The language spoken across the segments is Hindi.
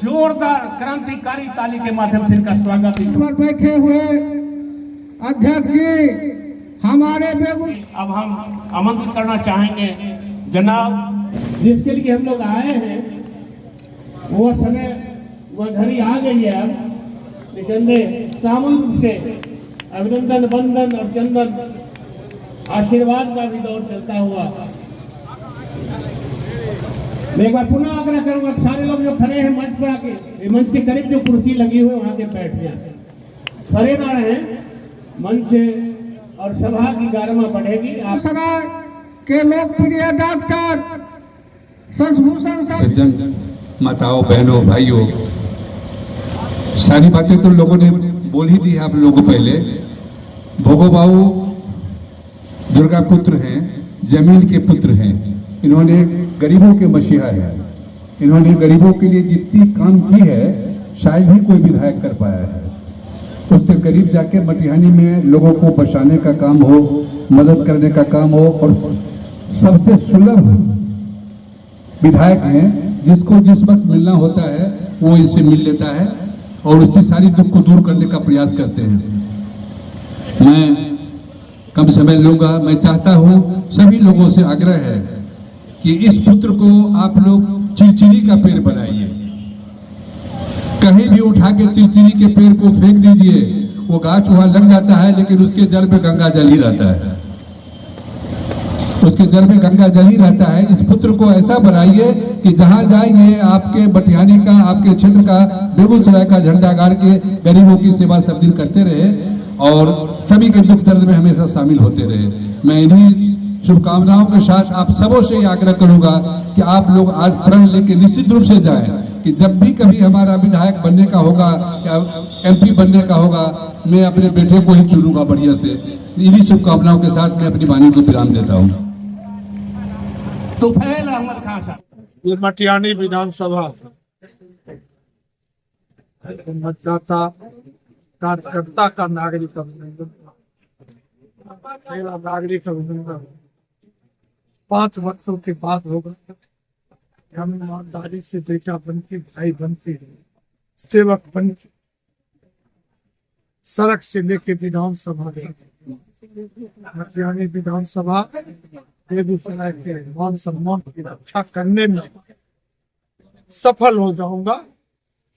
जोरदार क्रांतिकारी ताली के माध्यम से इनका स्वागत। इस पर बैठे हुए अध्यक्ष जी हमारे अब हम आमंत्रित करना चाहेंगे जनाब, जिसके लिए हम लोग आए हैं वो समय वह घड़ी आ गई है। अब निसंदेह सामूहिक रूप से अभिनंदन, वंदन और चंदन आशीर्वाद का भी दौर चलता हुआ। मैं एक बार पुनः आग्रह करूंगा, सारे लोग जो खड़े हैं मंच पर आके, मंच के करीब जो कुर्सी लगी हुई है वहां के बैठ जाए, खड़े ना रहे। मंच और सभा की गारमा बढ़ेगी। आप के लोकप्रिय डॉक्टर शशिभूषण सज्जन माताओं, बहनों, भाइयों, सारी बातें तो लोगों ने बोल ही दी है आप लोगों को। पहले भोगोबाऊ दुर्गा पुत्र हैं, जमीन के पुत्र हैं। इन्होंने गरीबों के मसीहा है। इन्होंने गरीबों के लिए जितनी काम की है शायद ही कोई विधायक कर पाया है। उसके करीब जाके मटिहानी में लोगों को बचाने का काम हो, मदद करने का काम हो, और सबसे सुलभ विधायक हैं, जिसको जिस वक्त मिलना होता है वो इनसे मिल लेता है और उसकी सारी दुख को दूर करने का प्रयास करते हैं। मैं कम समय लूंगा। मैं चाहता हूं, सभी लोगों से आग्रह है कि इस पुत्र को आप लोग चिरचिरी का पेड़ बनाइए। कहीं भी उठा के चिरचिरी के पेड़ को फेंक दीजिए, वो गाछ वहां लग जाता है लेकिन उसके जड़ में गंगा जल ही रहता है। उसके जड़ में गंगा जल ही रहता है। इस पुत्र को ऐसा बनाइए कि जहां जाएंगे आपके मटिहानी का, आपके क्षेत्र का, बेगूसराय का झंडा गाड़ के गरीबों की सेवा सब दिन करते रहे और सभी के दुख दर्द में हमेशा शामिल होते रहे। मैं इन्हीं शुभकामनाओं के साथ आप सबों से आग्रह करूंगा कि आप लोग आज प्रण लेके निश्चित रूप से जाएं कि जब भी कभी हमारा विधायक बनने का होगा या एमपी बनने का होगा, मैं अपने बेटे को ही चुनूंगा बढ़िया से। इन्हीं शुभकामनाओं के साथ मैं अपनी वाणी को विराम देता हूँ। तुफैल अहमद खान साहब। ये मटिहानी विधानसभा मतदाता कार्यकर्ता का नागरिक अभिनंदन, मेरा नागरिक अभिनंदन 5 वर्षों के बाद होगा। हम ईमानदारी से बेटा बनके, भाई बनके, सेवक बनके सड़क से लेके विधानसभा मटिहानी विधानसभा बेगूसराय के मान सम्मान की रक्षा करने में सफल हो जाऊंगा।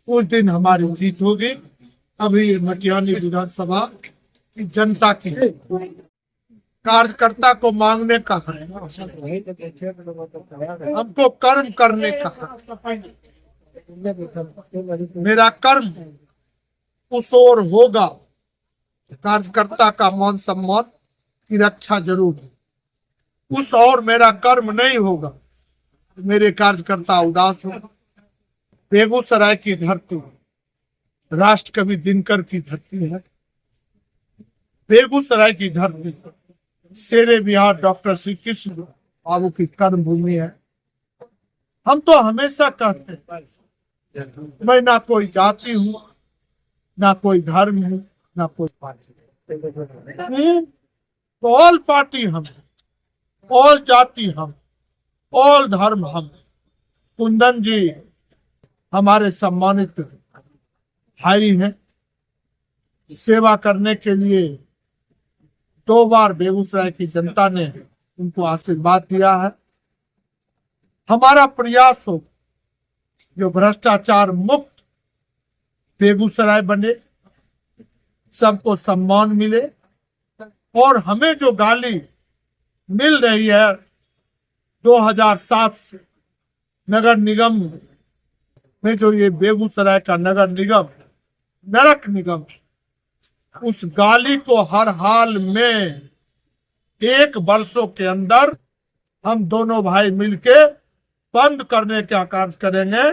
उस दिन हमारी जीत होगी। अभी मटिहानी विधानसभा की जनता की कार्यकर्ता को मांगने का है, हमको कर्म करने का है। मेरा कर्म उस ओर होगा, कार्यकर्ता का मान सम्मान की रक्षा जरूर है। उस और मेरा कर्म नहीं होगा, मेरे कार्यकर्ता उदास होगा। बेगूसराय की धरती राष्ट्र कवि दिनकर की धरती है। बेगूसराय की धरती शेरे बिहार डॉक्टर श्री कृष्ण बाबू की कर्म भूमि है। हम तो हमेशा कहते हैं, मैं ना कोई जाति हूं, ना कोई धर्म हूं, ना कोई पार्टी। तो ऑल पार्टी हम, ऑल जाति हम, ऑल धर्म हम। कुंदन जी हमारे सम्मानित भाई हैं। सेवा करने के लिए 2 बार बेगूसराय की जनता ने उनको आशीर्वाद दिया है। हमारा प्रयास हो जो भ्रष्टाचार मुक्त बेगूसराय बने, सबको सम्मान मिले, और हमें जो गाली मिल रही है 2007 से नगर निगम में, जो ये बेगूसराय का नगर निगम नरक निगम, उस गाली को हर हाल में 1 वर्षों के अंदर हम दोनों भाई मिलके बंद करने का कार्य करेंगे।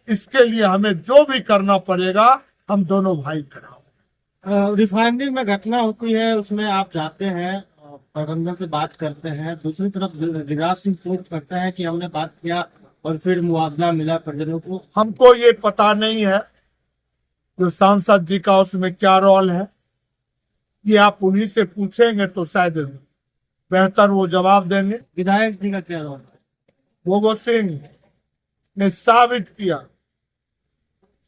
इसके लिए हमें जो भी करना पड़ेगा हम दोनों भाई करेंगे। रिफाइनरी में घटना होती है, उसमें आप जाते हैं, प्रबंधन से बात करते हैं, दूसरी तरफ गिरिराज सिंह पोस्ट करते हैं कि हमने बात किया और फिर मुआवजा मिला परिजनों को। हमको ये पता नहीं है जो सांसद जी का उसमें क्या रोल है, ये आप उन्हीं से पूछेंगे तो शायद बेहतर वो जवाब देंगे। विधायक जी का क्या रोल है? भोगो सिंह ने साबित किया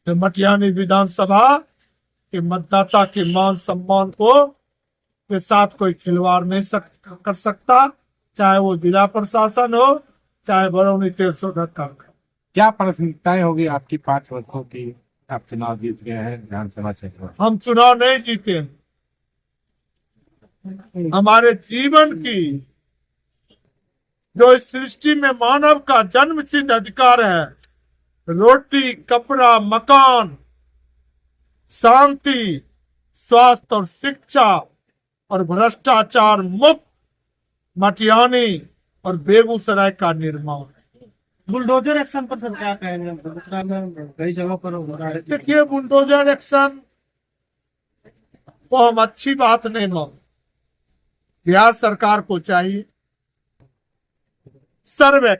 तो मटियानी विधानसभा के मतदाता के मान सम्मान को के साथ कोई खिलवाड़ नहीं कर सकता, चाहे वो जिला प्रशासन हो, चाहे बरौनी 13 का। क्या प्राथमिकताएं होगी आपकी 5 वर्षों की? आप चुनाव जीत गए हैं विधानसभा क्षेत्र में। हम चुनाव नहीं जीते, हमारे जीवन की जो इस सृष्टि में मानव का जन्म सिद्ध अधिकार है, रोटी, कपड़ा, मकान, शांति, स्वास्थ्य और शिक्षा और भ्रष्टाचार मुक्त मटियानी और बेगूसराय का निर्माण। बुलडोजर एक्शन पर सर क्या कहेंगे? बेगूसराय में कई जगहों पर हो रहा है। देखिए, बुलडोजर एक्शन को हम अच्छी बात नहीं मानते। बिहार सरकार को चाहिए सर्वे,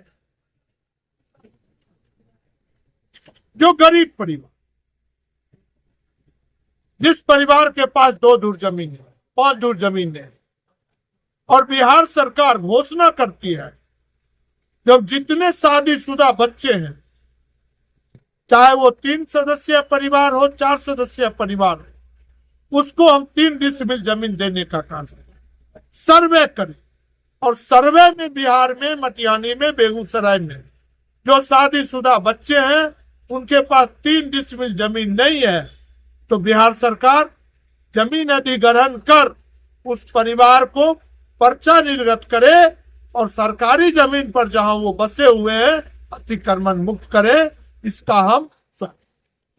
जो गरीब परिवार, जिस परिवार के पास 2 धुर जमीन है, 5 धुर जमीन है, और बिहार सरकार घोषणा करती है जब जितने शादीशुदा बच्चे हैं, चाहे वो 3 सदस्यीय परिवार हो, 4 सदस्यीय परिवार हो, उसको हम 3 डिसमिल जमीन देने का काम सर्वे करें। और सर्वे में बिहार में, मटियानी में, बेगूसराय में जो शादीशुदा बच्चे हैं उनके पास 3 डिसमिल जमीन नहीं है, तो बिहार सरकार जमीन अधिग्रहण कर उस परिवार को पर्चा निर्गत करे और सरकारी जमीन पर जहां वो बसे हुए हैं अतिक्रमण मुक्त करे। इसका हम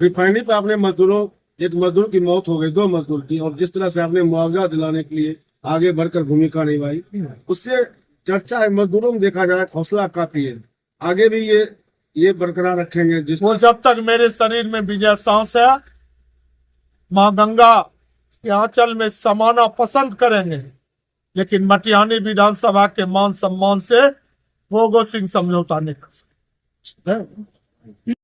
रिफाइनरी पे आपने मजदूरों, एक मजदूर की मौत हो गई, 2 मजदूर की, और जिस तरह से आपने मुआवजा दिलाने के लिए आगे बढ़कर भूमिका निभाई, उससे चर्चा है मजदूरों में देखा जा रहा है हौसला काफी है। आगे भी ये बरकरार रखेंगे जिस वो जब तक मेरे शरीर में विजय सांस है, माँ गंगा के आंचल में समाना पसंद करेंगे, लेकिन मटियानी विधानसभा के मान सम्मान से भोगो सिंह समझौता नहीं कर सकते।